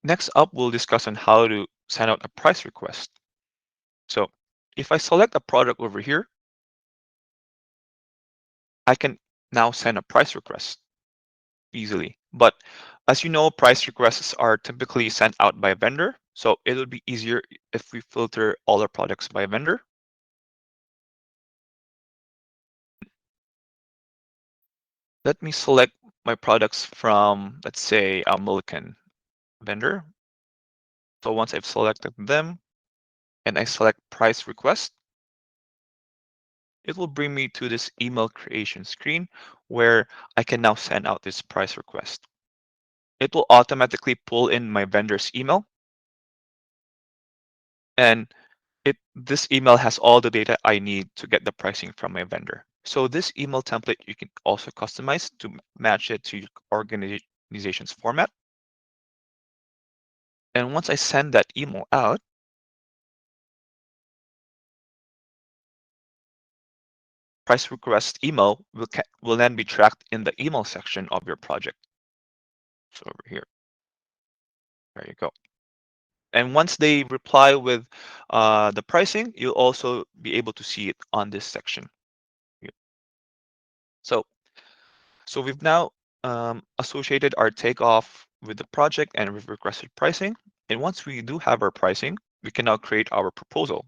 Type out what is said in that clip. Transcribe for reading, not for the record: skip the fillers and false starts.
Next up, we'll discuss on how to send out a price request. So if I select a product over here, I can now send a price request easily. But as you know, price requests are typically sent out by a vendor. So it would be easier if we filter all our products by vendor. Let me select my products from, let's say, a Milliken vendor. So once I've selected them and I select price request, it will bring me to this email creation screen where I can now send out this price request. It will automatically pull in my vendor's email, and this email has all the data I need to get the pricing from my vendor. So this email template you can also customize to match it to your organization's format. And once I send that email out, price request email will then be tracked in the email section of your project. So over here, there you go. And once they reply with the pricing, you'll also be able to see it on this section here. So, so we've now associated our takeoff with the project and we've requested pricing. And once we do have our pricing, we can now create our proposal.